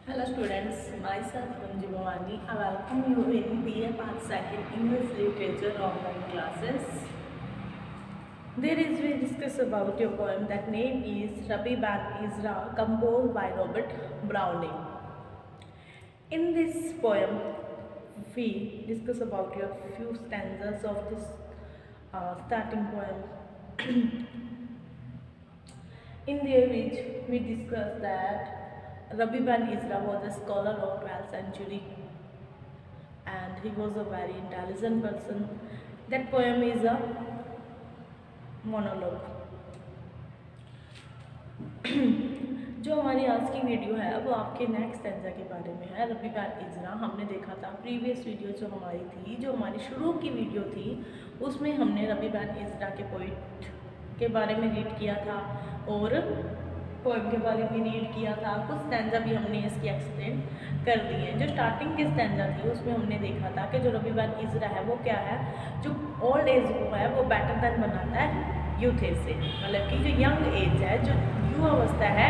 Hello students, myself Ranji Bhavani. I welcome you in BA Part 2nd English Literature online classes. There is we discuss about your poem that name is Rabbi Ben Ezra, composed by Robert Browning. In this poem, we discuss about your few stanzas of this starting poem. In there which we discuss that Rabbi Ben Ezra was a scholar of 12th century and he was a very intelligent person. That poem is a monologue. जो हमारी आज की video है वो आपके next stanza के बारे में है। रबी बेन इज़रा हमने देखा था प्रीवियस वीडियो जो हमारी थी, जो हमारी शुरू की वीडियो थी, उसमें हमने रबी बेन इज़रा के पोइट के बारे में रीड किया था और पोएम के बारे में रीड किया था। कुछ स्टैंजा भी हमने इसकी एक्सप्लेन कर दी है। जो स्टार्टिंग की स्टैंजा थी उसमें हमने देखा था कि जो रबी बेन इज़रा है वो क्या है, जो ओल्ड एज को है वो बेटर देन बनाता है यूथ एज से, मतलब कि जो यंग एज है, जो युवावस्था है,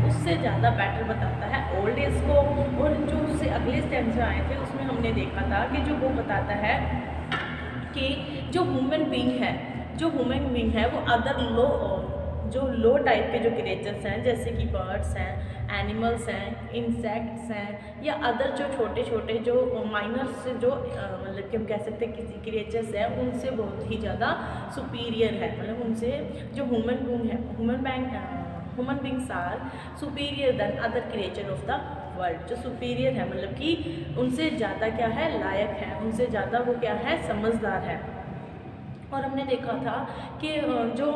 उससे ज़्यादा बेटर बताता है ओल्ड एज को। और जो उससे अगले स्टैंजा आए थे उसमें हमने देखा था कि जो वो बताता है कि जो ह्यूमन बीइंग है, जो ह्यूमन बीइंग है वो अदर लो टाइप के जो क्रिएचर्स हैं, जैसे कि बर्ड्स हैं, एनिमल्स हैं, इंसेक्ट्स हैं, या अदर जो छोटे छोटे जो माइनर्स जो मतलब कि हम कह सकते हैं किसी क्रिएचर्स हैं, उनसे बहुत ही ज़्यादा सुपीरियर है। मतलब उनसे जो human beings are superior than other creature of the world. जो सुपीरियर है मतलब कि उनसे ज़्यादा क्या है, लायक है, उनसे ज़्यादा वो क्या है, समझदार है। और हमने देखा था कि जो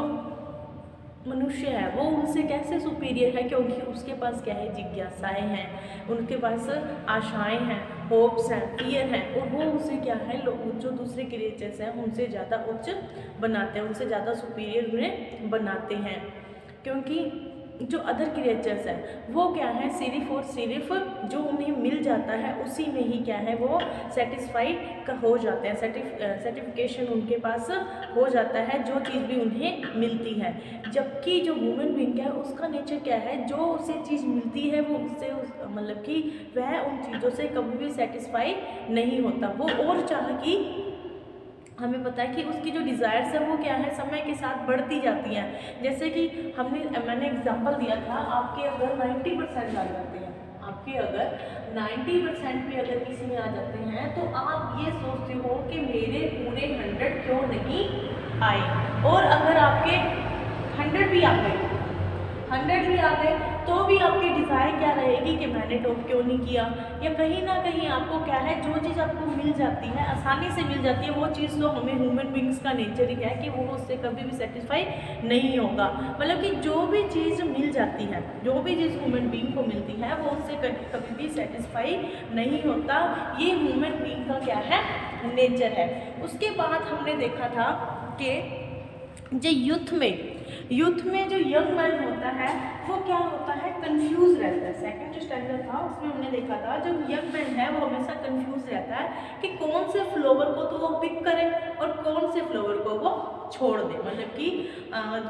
मनुष्य है वो उनसे कैसे सुपीरियर है, क्योंकि उसके पास क्या है, जिज्ञासाएं हैं, उनके पास आशाएं हैं, होप्स हैं, फियर हैं, और वो उसे क्या है, जो दूसरे क्रिएचर्स हैं उनसे ज़्यादा उच्च बनाते हैं, उनसे ज़्यादा सुपीरियर उन्हें बनाते हैं। क्योंकि जो अदर क्रिएचर्स हैं वो क्या है, सिर्फ और सिर्फ जो उन्हें मिल जाता है उसी में ही क्या है वो सेटिस्फाइड हो जाते हैं, सर्टिफिकेशन उनके पास हो जाता है जो चीज़ भी उन्हें मिलती है। जबकि जो ह्यूमन बीइंग है उसका नेचर क्या है, जो उसे चीज़ मिलती है वो उससे मतलब कि वह उन चीज़ों से कभी भी सेटिस्फाई नहीं होता, वो और चाह कि हमें पता है कि उसकी जो डिज़ायर्स है वो क्या है, समय के साथ बढ़ती जाती हैं। जैसे कि मैंने एग्जांपल दिया था, आपके अगर 90% आ जाते हैं, आपके अगर 90% भी अगर किसी में आ जाते हैं तो आप ये सोचते हो कि मेरे पूरे 100 क्यों नहीं आए। और अगर आपके 100 भी आ गए तो भी आपकी डिज़ायर क्या रहेगी कि मैंने टॉप क्यों नहीं किया। या कहीं ना कहीं आपको क्या है, जो चीज़ आपको मिल जाती है, आसानी से मिल जाती है, वो चीज़ तो हमें ह्यूमन बींग्स का नेचर ही है कि वो उससे कभी भी सेटिस्फाई नहीं होगा। मतलब कि जो भी चीज़ मिल जाती है, जो भी चीज़ ह्यूमन बींग को मिलती है वो उससे कभी भी सेटिस्फाई नहीं होता। ये ह्यूमन बींग का क्या है, नेचर है। उसके बाद हमने देखा था कि जो यूथ में जो यंग मैन होता है वो क्या होता है, कंफ्यूज रहता है। सेकंड जो स्टैंडर्ड था उसमें हमने देखा था जो यंग मैन है वो हमेशा कंफ्यूज रहता है कि कौन से फ्लावर को तो वो पिक करे और कौन से फ्लावर को वो छोड़ दे। मतलब कि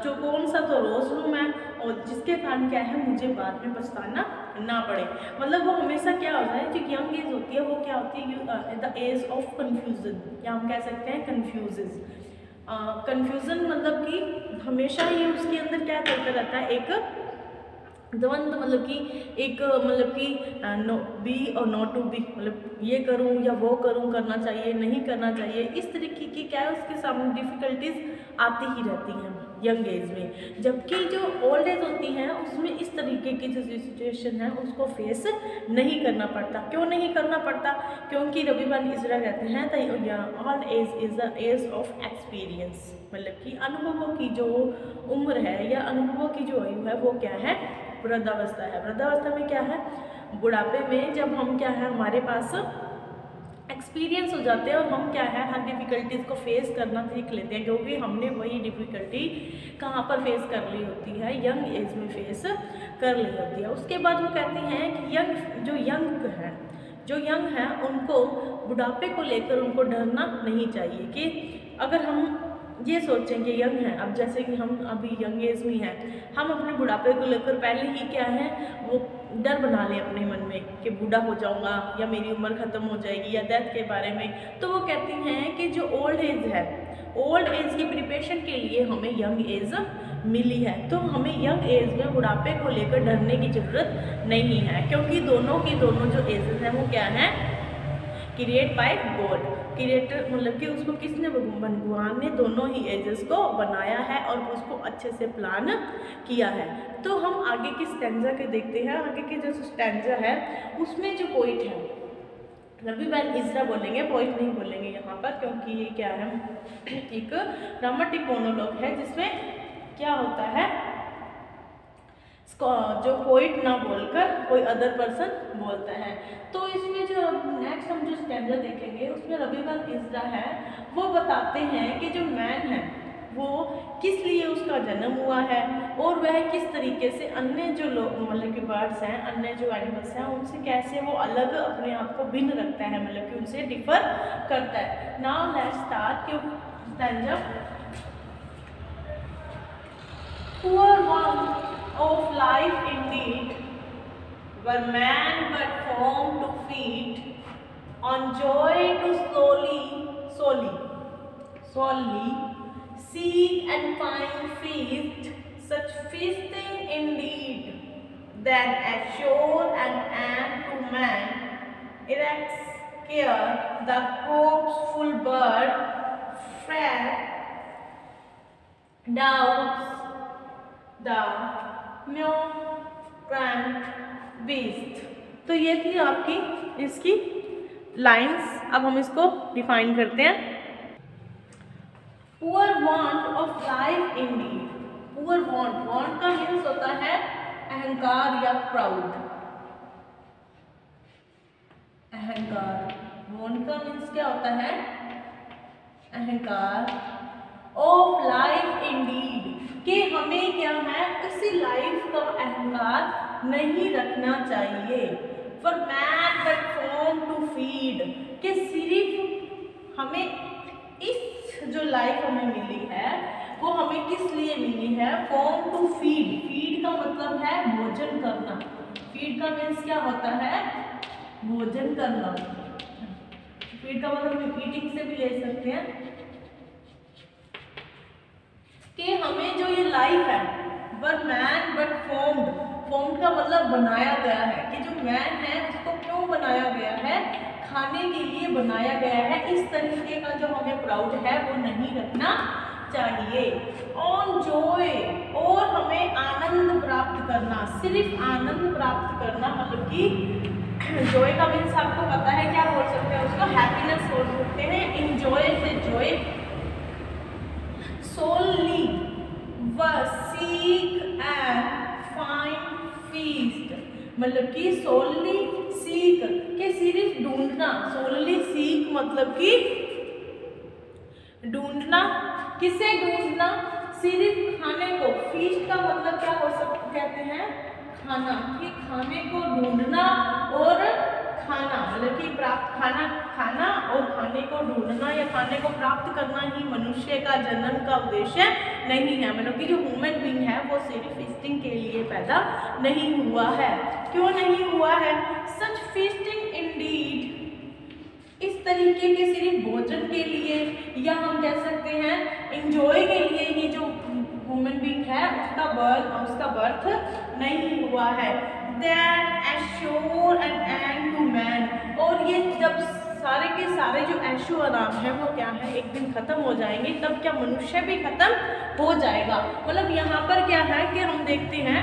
जो कौन सा तो रोज रूम है और जिसके कारण क्या है मुझे बाद में पछताना ना पड़े। मतलब वो हमेशा क्या होता है, जो यंग एज होती है वो क्या होती है, द एज ऑफ कन्फ्यूजन, या हम कह सकते हैं कन्फ्यूज़न। मतलब कि हमेशा ही उसके अंदर क्या चलता रहता है, एक द्वंद, मतलब कि नो बी और नॉट टू बी, मतलब ये करूं या वो करूं, करना चाहिए नहीं करना चाहिए, इस तरीके की क्या है उसके सामने डिफ़िकल्टीज आती ही रहती हैं यंग एज में। जबकि जो ओल्ड एज होती है उसमें इस तरीके की जो सिचुएशन है उसको फेस नहीं करना पड़ता। क्यों नहीं करना पड़ता, क्योंकि रबी बेन इज़रा कहते हैं old age is the age of experience. मतलब कि अनुभवों की जो उम्र है या अनुभवों की जो आयु है वो क्या है, वृद्धावस्था है। वृद्धावस्था में क्या है, बुढ़ापे में जब हम क्या है, हमारे पास एक्सपीरियंस हो जाते हैं और हम क्या है हर डिफ़िकल्टीज़ को फेस करना सीख लेते हैं, क्योंकि हमने वही डिफ़िकल्टी कहाँ पर फेस कर ली होती है, यंग एज में फेस कर ली होती है। उसके बाद वो कहती हैं कि जो यंग है उनको बुढ़ापे को लेकर उनको डरना नहीं चाहिए। कि अगर हम ये सोचें कि यंग हैं, अब जैसे कि हम अभी यंग एज में हैं, हम अपने बुढ़ापे को लेकर पहले ही क्या है वो डर बना लें अपने मन में कि बूढ़ा हो जाऊंगा या मेरी उम्र ख़त्म हो जाएगी या डेथ के बारे में। तो वो कहती हैं कि जो ओल्ड एज है, ओल्ड एज की प्रिपरेशन के लिए हमें यंग एज मिली है। तो हमें यंग एज में बुढ़ापे को लेकर डरने की ज़रूरत नहीं है, क्योंकि दोनों की दोनों जो एजेस हैं वो क्या हैं, क्रिएट बाय गॉड। क्रिएटर मतलब कि उसको किसने, भगवान ने दोनों ही एजेस को बनाया है और उसको अच्छे से प्लान किया है। तो हम आगे की स्टैंजा के देखते हैं। आगे के जो स्टैंजा है उसमें जो पोइट है, रबी बैल इजरा बोलेंगे, पोइट नहीं बोलेंगे यहाँ पर, क्योंकि ये क्या है एक ड्रामेटिक मोनोलॉग है जिसमें क्या होता है जो पोइट ना बोलकर कोई अदर पर्सन बोलता है। तो इसमें जो नेक्स्ट हम जो स्टैंजा देखेंगे उसमें रबी बैल इजरा है वो बताते हैं कि जो मैन है वो किस लिए उसका जन्म हुआ है और वह किस तरीके से अन्य जो लोग मतलब कि बर्ड्स हैं, अन्य जो एनिमल्स हैं उनसे कैसे वो अलग अपने आप को भिन्न रखता है, मतलब कि उनसे डिफर करता है। Now let's start your stanza. Poor one of life indeed, were man but formed to feed on joy to solely seek and find feast, such feasting indeed, then assure an end to man, erects care the hopeful bird, fair doubts the nutrient beast. तो ये थी आपकी इसकी lines. अब हम इसको define करते हैं। Poor want of life Indeed, poor want, want का मीन्स होता है अहंकार या प्राउड, अहंकार, वांट का मीन्स क्या होता है अहंकार, ऑफ लाइफ इंडीड कि हमें क्या है इसी लाइफ का अहंकार नहीं रखना चाहिए। For man but form to feed कि सिर्फ हमें इस जो लाइफ हमें मिली है वो हमें किस लिए मिली है, फॉर्म टू फीड, फीड का मतलब है भोजन करना, फीड का मीन्स क्या होता है भोजन करना, फीड का मतलब ईटिंग से भी ले सकते हैं कि हमें जो ये लाइफ है वर मैन बट फॉर्म्ड, फॉर्म्ड का मतलब बनाया गया है कि जो मैन है उसको क्यों बनाया गया है, खाने के लिए बनाया गया है। इस तरीके का जो हमें प्राउड है वो नहीं रखना चाहिए। ऑन जॉय, और हमें आनंद प्राप्त करना, सिर्फ आनंद प्राप्त करना, मतलब कि जॉय का मीन्स आपको पता है क्या बोल सकते हैं उसको, हैप्पीनेस बोल सकते हैं। इंजॉय से Joy, solely seek and find feast, मतलब कि solely seek के सिर्फ ढूंढना, solely seek मतलब कि ढूंढना, किसे ढूंढना, सिर्फ खाने को, feast का मतलब क्या हो सकता कहते हैं खाना, कि खाने को ढूंढना और खाना, मतलब कि प्राप्त खाना, खाना और खाने को ढूंढना या खाने को प्राप्त करना ही मनुष्य का जन्म का उद्देश्य नहीं है। मतलब कि जो ह्यूमन बीइंग है वो सिर्फ फीस्टिंग के लिए पैदा नहीं हुआ है। क्यों नहीं हुआ है? सच फीस्टिंग इंडीड, इस तरीके के सिर्फ भोजन के लिए या हम कह सकते हैं इंजॉय के लिए ही जो ह्यूमन बीइंग है उसका बर्थ नहीं हुआ है। Then assure an end to man, और ये जब सारे के सारे जो ऐशो आराम है वो क्या है एक दिन खत्म हो जाएंगे, तब क्या मनुष्य भी खत्म हो जाएगा। मतलब यहाँ पर क्या है कि हम देखते हैं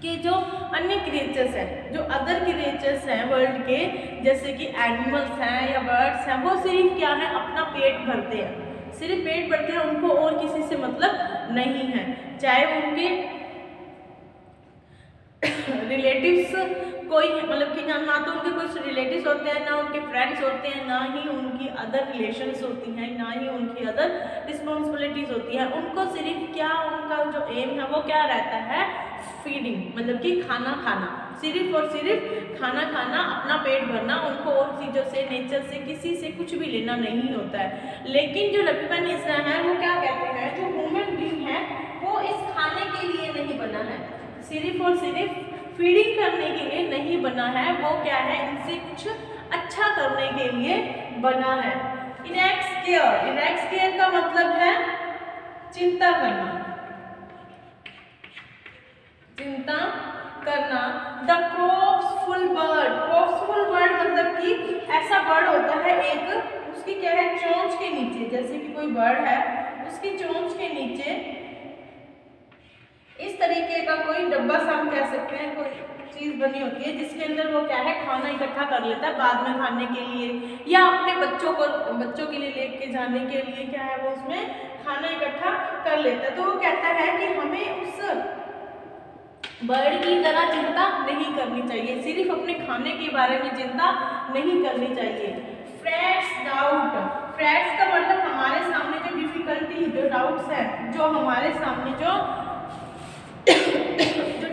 कि जो अन्य क्रिएचर्स हैं, जो अदर क्रिएचर्स हैं वर्ल्ड के, जैसे कि एनिमल्स हैं या बर्ड्स हैं, वो सिर्फ क्या है अपना पेट भरते हैं, सिर्फ पेट भरते हैं, उनको और किसी से मतलब नहीं है। चाहे उनके रिलेटिव्स कोई मतलब कि ना तो उनके कुछ रिलेटिव्स होते हैं, ना उनके फ्रेंड्स होते हैं, ना ही उनकी अदर रिलेशंस होती हैं, ना ही उनकी अदर रिस्पॉन्सिबिलिटीज़ होती हैं। उनको सिर्फ क्या उनका जो एम है वो क्या रहता है, फीडिंग मतलब कि खाना खाना, सिर्फ और सिर्फ खाना खाना, अपना पेट भरना, उनको और चीज़ों से, नेचर से, किसी से कुछ भी लेना नहीं होता है। लेकिन जो रबीबन इज़रा है वो क्या कहते हैं, जो ह्यूमन बीइंग है वो इस खाने के लिए नहीं बना है, सिर्फ और सिर्फ फीडिंग करने के लिए नहीं बना है, वो क्या है, इनसे कुछ अच्छा करने के लिए बना है। इनेक्स केयर, इनेक्स केयर का मतलब है चिंता करना, चिंता करना। द क्रॉप्सफुल बर्ड, क्रॉप्सफुल बर्ड मतलब कि ऐसा बर्ड होता है एक, उसकी क्या है, चोंच के नीचे, जैसे कि कोई बर्ड है उसकी चोंच के नीचे इस तरीके का कोई डब्बा सा हम कह सकते हैं, कोई चीज बनी होती है जिसके अंदर वो क्या है, खाना इकट्ठा कर लेता है बाद में खाने के लिए, या अपने बच्चों के लिए लेके जाने के लिए क्या है, वो उसमें खाना इकट्ठा कर लेता है। तो वो कहता है कि हमें उस बर्ड की तरह चिंता नहीं करनी चाहिए, सिर्फ अपने खाने के बारे में चिंता नहीं करनी चाहिए। फ्रेट्स डाउट, फ्रेट्स का मतलब हमारे सामने जो डिफिकल्टी, जो डाउट्स है, जो हमारे सामने जो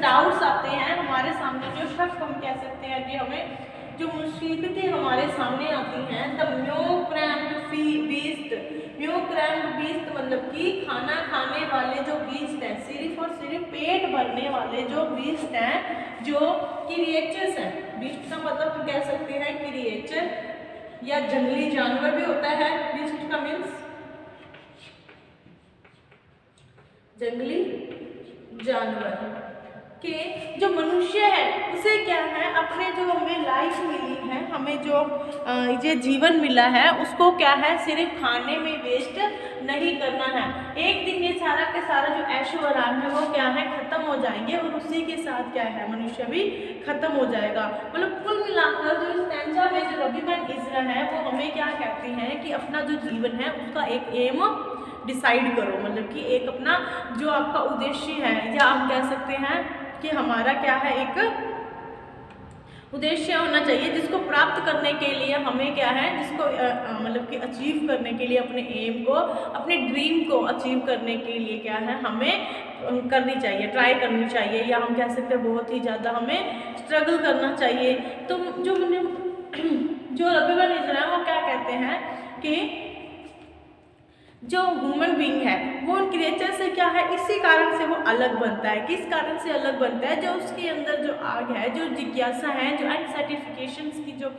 डाउट्स आते हैं, हमारे सामने जो शक हम कह सकते हैं कि हमें जो मुसीबतें हमारे सामने आती हैं, द म्योक्रैम्ड बीस्ट, म्योक्रैम्ड बीस्ट मतलब कि खाना खाने वाले जो बीस्ट हैं, सिर्फ और सिर्फ पेट भरने वाले जो बीस्ट हैं, जो क्रिएचर्स हैं, बीस्ट का मतलब हम कह सकते हैं क्रिएचर या जंगली जानवर भी होता है, बीस्ट का मीन्स जंगली जानवर के जो मनुष्य है उसे क्या है, अपने जो हमें लाइफ मिली है, हमें जो ये जीवन मिला है उसको क्या है, सिर्फ खाने में वेस्ट नहीं करना है। एक दिन ये सारा के सारा जो ऐशो आराम है वो क्या है, खत्म हो जाएंगे और उसी के साथ क्या है, मनुष्य भी खत्म हो जाएगा। मतलब कुल मिलाकर जो स्टैंजा में जो रबीबन इज़रा है वो हमें क्या कहते हैं कि अपना जो जीवन है उसका एक एम डिसाइड करो, मतलब कि एक अपना जो आपका उद्देश्य है, या आप कह सकते हैं कि हमारा क्या है, एक उद्देश्य होना चाहिए जिसको प्राप्त करने के लिए हमें क्या है, जिसको मतलब कि अचीव करने के लिए, अपने एम को, अपने ड्रीम को अचीव करने के लिए क्या है, हमें करनी चाहिए, ट्राई करनी चाहिए, या हम कह सकते हैं बहुत ही ज़्यादा हमें स्ट्रगल करना चाहिए। तो जो रबीबन इज़रा है वो क्या कहते हैं कि जो ह्यूमन बीइंग है वो उन क्रिएचर से क्या है, इसी कारण से वो अलग बनता है। किस कारण से अलग बनता है, जो उसके अंदर जो आग है, जो जिज्ञासा है, जो अनसैटिस्फिकेशंस की जो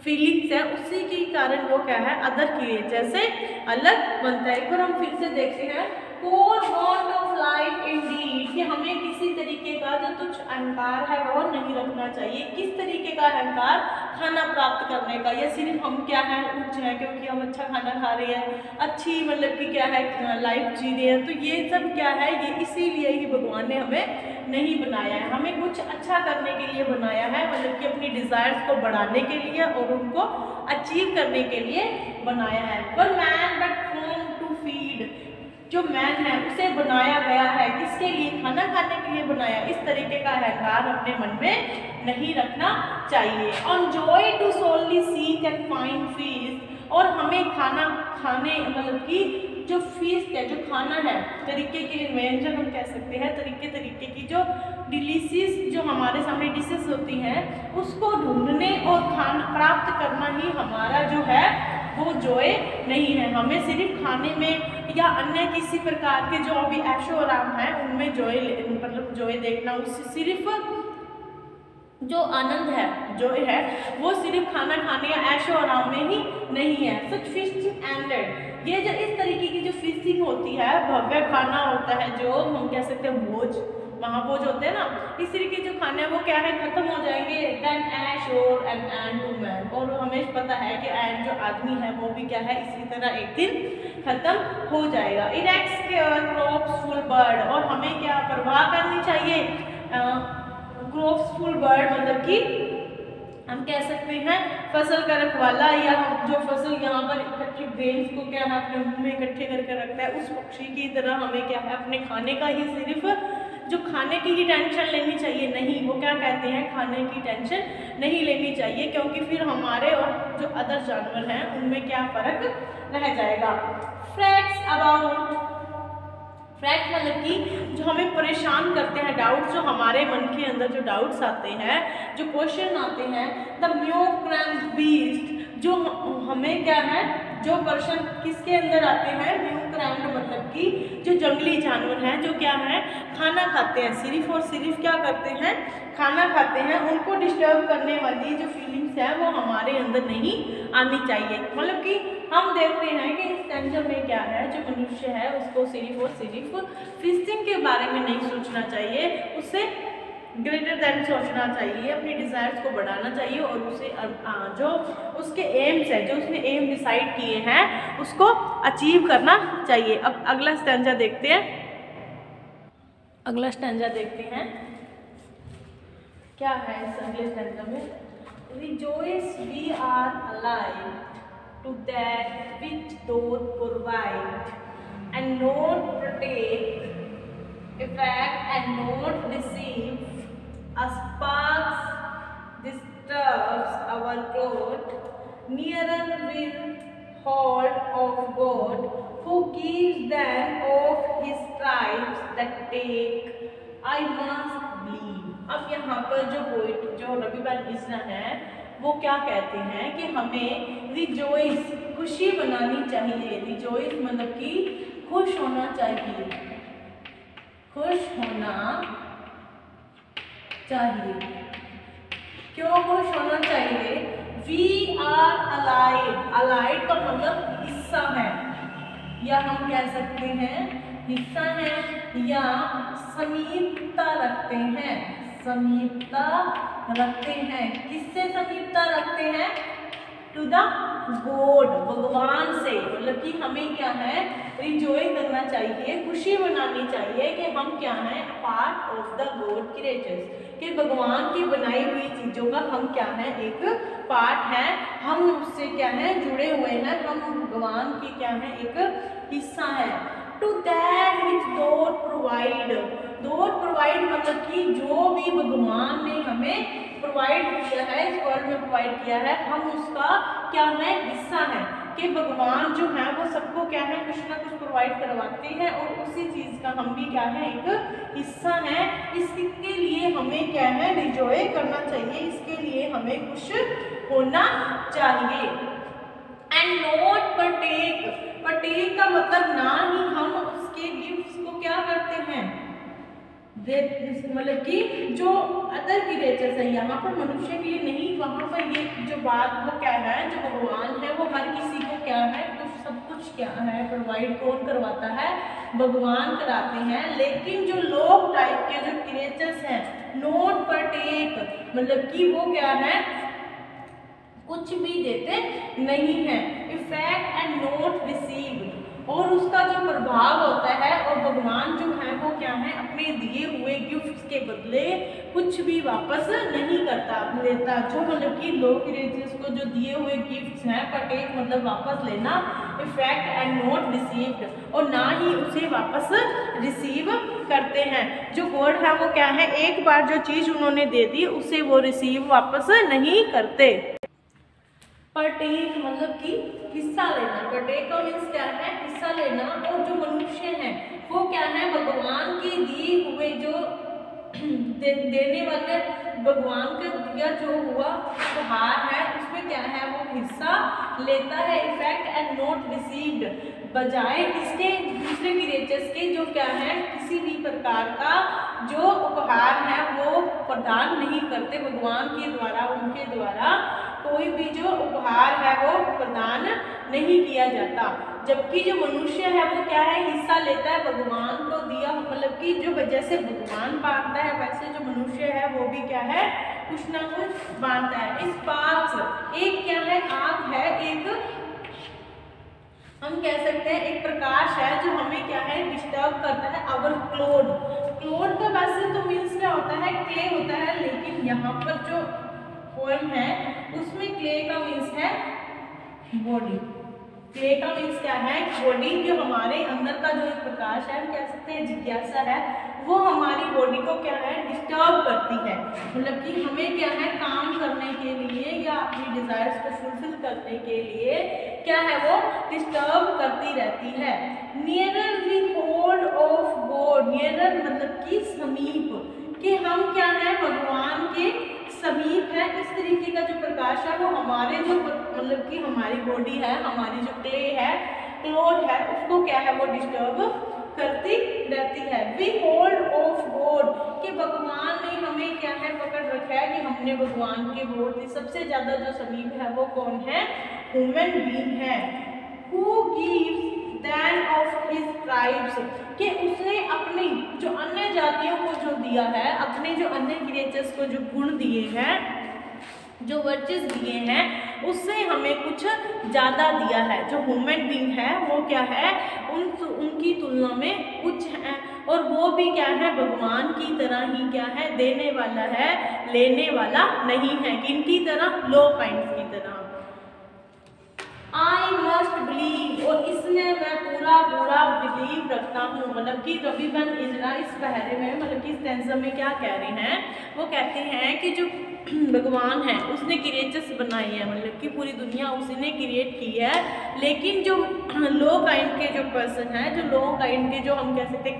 फीलिंग्स है, उसी के कारण वो क्या है, अदर क्रिएचर से अलग बनता है। एक बार हम फिर से देखते हैं, core want of life Indeed, कि हमें किसी तरीके का जो तुच्छ अहंकार है वो नहीं रखना चाहिए। किस तरीके का अहंकार, खाना प्राप्त करने का, या सिर्फ हम क्या है, उच्च है क्योंकि हम अच्छा खाना खा रहे हैं, अच्छी मतलब कि क्या है लाइफ जी रहे हैं, तो ये सब क्या है, ये इसीलिए ही भगवान ने हमें नहीं बनाया है, हमें कुछ अच्छा करने के लिए बनाया है, मतलब कि अपनी डिज़ायर्स को बढ़ाने के लिए और उनको अचीव करने के लिए बनाया है। पर man but form to feed, जो मैन है उसे बनाया गया है किसके लिए, खाना खाने के लिए बनाया। इस तरीके का अहंकार अपने मन में नहीं रखना चाहिए। On joy to solely seek and find feast, और हमें खाना खाने मतलब कि जो फीस्ट है, जो खाना है, तरीके के व्यंजन हम कह सकते हैं, तरीके की जो डिलीशियस जो हमारे सामने डिशेस होती हैं उसको ढूंढने और खाना प्राप्त करना ही हमारा जो है वो जॉय नहीं है। हमें सिर्फ खाने में या अन्य किसी प्रकार के जो अभी ऐशो आराम है उनमें जॉय मतलब जॉय देखना, उससे सिर्फ जो आनंद है, जॉय है, वो सिर्फ खाना खाने या ऐशो आराम में ही नहीं है। सच फीस्टिंग एंडेड, ये जो इस तरीके की जो फीस्टिंग होती है, भव्य खाना होता है, जो हम कह सकते हैं भोज, महाभोज होते हैं ना, इस तरीके जो खाने हैं वो क्या है, खत्म हो जाएंगे। देन ऐश और एन एंड टू मैन, और हमें पता है कि एंड जो आदमी है वो भी क्या है, इसी तरह एक दिन खत्म हो जाएगा। इनेक्स केयर क्रॉप्सफुल बर्ड, और हमें क्या परवाह करनी चाहिए, क्रॉप्सफुल बर्ड मतलब कि हम कह सकते हैं फसल का रखवाला, या जो फसल यहाँ पर इकट्ठे ग्रेन्स को क्या है अपने मुंह में इकट्ठे करके रखता है, उस पक्षी की तरह हमें क्या है अपने खाने का ही सिर्फ जो खाने की ही टेंशन लेनी चाहिए। नहीं, वो क्या कहते हैं, खाने की टेंशन नहीं लेनी चाहिए, क्योंकि फिर हमारे और जो अदर जानवर हैं उनमें क्या फ़र्क रह जाएगा। फैक्ट्स अबाउट फैक्ट मतलब कि जो हमें परेशान करते हैं, डाउट्स जो हमारे मन के अंदर जो डाउट्स आते हैं, जो क्वेश्चन आते हैं, द म्यूक्रैंड बीस्ट, जो हमें क्या है, जो पर्सन किसके अंदर आते हैं, म्यूक्रैंड मतलब कि जो जंगली जानवर हैं, जो क्या है, खाना खाते हैं, सिर्फ और सिर्फ क्या करते हैं, खाना खाते हैं, उनको डिस्टर्ब करने वाली जो फीलिंग्स है वो हमारे अंदर नहीं आनी चाहिए। मतलब कि हम देखते हैं कि इस स्टैंजा में क्या है, जो मनुष्य है उसको सिर्फ और सिर्फ फिशिंग के बारे में नहीं सोचना चाहिए, उससे ग्रेटर देन सोचना चाहिए, अपनी डिज़ायर्स को बढ़ाना चाहिए और उसे जो उसके एम्स है, जो उसने एम डिसाइड किए हैं उसको अचीव करना चाहिए। अब अगला स्टैंजा देखते हैं, अगला स्टैंजा देखते हैं क्या है इस अगले स्टैंजा में। Rejoice we are alive to that which doth provide and not protect, effect and not deceive. A spark disturbs our growth, nearer will hold of God, who gives them of his stripes that take, I must believe. अब यहाँ पर जो poet जो रबी बन इज़्रा है वो क्या कहते हैं कि हमें रिजॉइस, खुशी मनानी चाहिए। रिजॉइस मतलब कि खुश होना चाहिए, खुश होना चाहिए। क्यों खुश होना चाहिए? वी आर अलाइड, अलाइड का मतलब हिस्सा है, या हम कह सकते हैं हिस्सा है, या समीपता रखते हैं, समीपता रखते हैं। किससे समीपता रखते हैं? टू द गॉड, भगवान से। मतलब कि हमें क्या है, रिजॉय करना चाहिए, खुशी मनानी चाहिए कि हम क्या हैं, part of the God creatures, कि भगवान की बनाई हुई चीज़ों का हम क्या है, एक पार्ट है, हम उससे क्या है, जुड़े हुए हैं, हम भगवान की क्या है, एक हिस्सा है। To that which God provide, God provide मतलब कि जो भी भगवान ने हमें प्रोवाइड किया है, इस वर्ल्ड में प्रोवाइड किया है, हम उसका क्या है, हिस्सा है। कि भगवान जो है वो सबको क्या है, कुछ ना कुछ प्रोवाइड करवाते हैं और उसी चीज़ का हम भी क्या है, एक हिस्सा है। इसके लिए हमें क्या है, रिजॉय करना चाहिए, इसके लिए हमें खुश होना चाहिए। एंड नॉट परटेक, परटेक का मतलब ना ही हम उसके गिफ्ट्स को क्या करते हैं, मतलब कि जो अदर क्रिएचर्स है, यहाँ पर मनुष्य के लिए नहीं, वहाँ पर ये जो बात वो क्या है, जो भगवान है वो हर किसी को क्या है, कुछ सब कुछ क्या है प्रोवाइड कौन करवाता है, भगवान कराते हैं। लेकिन जो लोग टाइप के जो क्रिएचर्स हैं, नॉट परटेक मतलब कि वो क्या है, कुछ भी देते नहीं है। इफेक्ट एंड नॉट रिसीव, और उसका जो प्रभाव होता है, और भगवान जो है वो क्या है, अपने दिए हुए गिफ्ट्स के बदले कुछ भी वापस नहीं करता, लेता। जो मतलब कि लो क्रिएचर्स को जो दिए हुए गिफ्ट्स हैं, परटेक मतलब वापस लेना, इफेक्ट एंड नॉट रिसीव्ड, और ना ही उसे वापस रिसीव करते हैं। जो गॉड है वो क्या है, एक बार जो चीज़ उन्होंने दे दी उसे वो रिसीव वापस नहीं करते। परटेक मतलब कि हिस्सा लेना, परटेक का मीन्स क्या है, हिस्सा लेना। और जो मनुष्य है वो क्या है, भगवान के दिए हुए जो देने वाले, भगवान का दिया जो हुआ उपहार है, उसमें क्या है, वो हिस्सा लेता है। इफेक्ट एंड नॉट रिसीव्ड, बजाय किसके, दूसरे क्रिएचर्स के, जो क्या है, किसी भी प्रकार का जो उपहार है वो प्रदान नहीं करते भगवान के द्वारा, उनके द्वारा कोई भी जो उपहार है वो प्रदान नहीं किया जाता। जबकि जो मनुष्य है वो क्या है, हिस्सा लेता है भगवान को दिया, मतलब कि जो जैसे भगवान बांटता है वैसे जो मनुष्य है वो भी क्या है, कुछ ना कुछ बांटता है। इस पास एक क्या है, आग है, एक हम कह सकते हैं एक प्रकाश है जो हमें क्या है, डिस्टर्ब करता है। अवर क्लोड, क्लोड का वैसे तो मीन्स क्या होता है, क्ले होता है, लेकिन यहाँ पर जो पोएम है उसमें क्ले का मीन्स है बॉडी। क्ले का मीन्स क्या है, बॉडी। जो हमारे अंदर का जो एक प्रकाश है, हम कह सकते हैं जिज्ञासा है, वो हमारी बॉडी को क्या है, डिस्टर्ब करती है। मतलब कि हमें क्या है काम करने के लिए या अपनी डिजायर्स को फुलफिल करने के लिए क्या है वो डिस्टर्ब करती रहती है। Nearer we hold of God, nearer मतलब कि समीप, कि हम क्या है भगवान के समीप है। इस तरीके का जो प्रकाश है वो हमारे जो मतलब कि हमारी बॉडी है, हमारी जो क्ले है, क्लोथ है, उसको क्या है वो डिस्टर्ब करती रहती है। वी होल्ड ऑफ गॉड, कि भगवान ने हमें क्या है पकड़ रखा है, कि हमने भगवान के बहुत ही सबसे ज्यादा जो समीप है वो कौन है, ह्यूमन बीइंग है। Who gives then of his tribes, कि उसने अपनी जो अन्य जातियों को जो दिया है, अपने जो अन्य क्रिएचर्स को जो गुण दिए हैं, जो वर्चेस दिए हैं, उससे हमें कुछ ज़्यादा दिया है। जो ह्यूमन बीइंग है वो क्या है उनकी तुलना में कुछ है, और वो भी क्या है भगवान की तरह ही क्या है देने वाला है, लेने वाला नहीं है। किनकी तरह, लो काइंड्स की तरह। आई मस्ट बिलीव, और इसमें मैं पूरा बिलीव रखता हूँ। मतलब कि रवि बन इजरा इस पहरे में मतलब कि इस टेंस में क्या कह रहे हैं, वो कहते हैं कि जो भगवान है उसने क्रिएचर्स बनाई है, मतलब कि पूरी दुनिया उसी ने क्रिएट की है। लेकिन जो लो काइंड के जो पर्सन है, जो लो काइंड के जो हम कह सकते हैं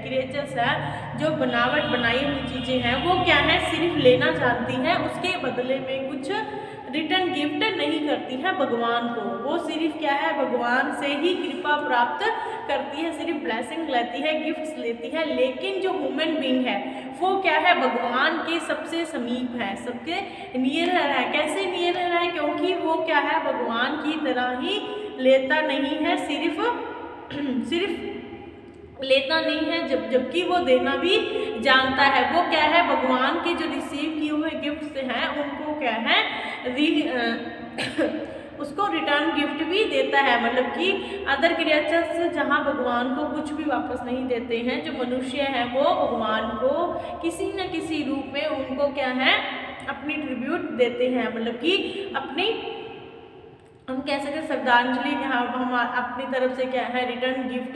क्रिएचर्स है, जो बनावट बनाई हुई चीज़ें हैं, वो क्या है सिर्फ लेना चाहती है, उसके बदले में कुछ रिटर्न गिफ्ट नहीं करती है भगवान को। वो सिर्फ क्या है भगवान से ही कृपा प्राप्त करती है, सिर्फ ब्लेसिंग लेती है, गिफ्ट्स लेती है। लेकिन जो ह्यूमन बीइंग है वो क्या है भगवान के सबसे समीप है, सबके नियरर है। कैसे नियरर है, क्योंकि वो क्या है भगवान की तरह ही लेता नहीं है, सिर्फ लेता नहीं है, जबकि वो देना भी जानता है। वो क्या है भगवान के जो रिसीव किए हुए गिफ्ट्स हैं उनको क्या है उसको रिटर्न गिफ्ट भी देता है। मतलब कि अदर क्रिएचर्स जहाँ भगवान को कुछ भी वापस नहीं देते हैं, जो मनुष्य हैं वो भगवान को किसी न किसी रूप में उनको क्या है अपनी ट्रिब्यूट देते हैं। मतलब कि अपनी हम कह सकते हैं श्रद्धांजलि, हम अपनी तरफ से क्या है रिटर्न गिफ्ट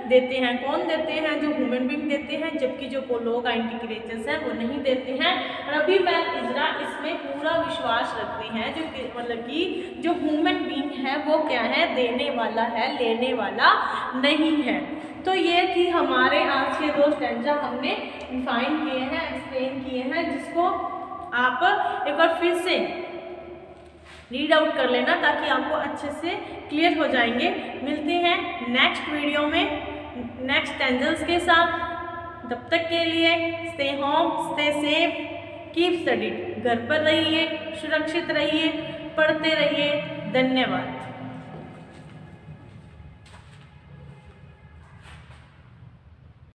देते हैं। कौन देते हैं, जो ह्यूमन बीइंग देते हैं, जबकि जो लो काइंड के क्रिएचर्स हैं वो नहीं देते हैं। रवि बैन इजरा इसमें पूरा विश्वास रखते हैं, जो मतलब कि जो ह्यूमन बीइंग है वो क्या है देने वाला है, लेने वाला नहीं है। तो ये थी हमारे आज के 2 स्टैंजा हमने डिफाइन किए हैं, एक्सप्लेन किए हैं, जिसको आप एक बार फिर से रीड आउट कर लेना ताकि आपको अच्छे से क्लियर हो जाएंगे। मिलते हैं नेक्स्ट वीडियो में नेक्स्ट स्टैंजल्स के साथ। तब तक के लिए stay home, stay safe, keep studied. घर पर रहिए, सुरक्षित रहिए, पढ़ते रहिए। धन्यवाद।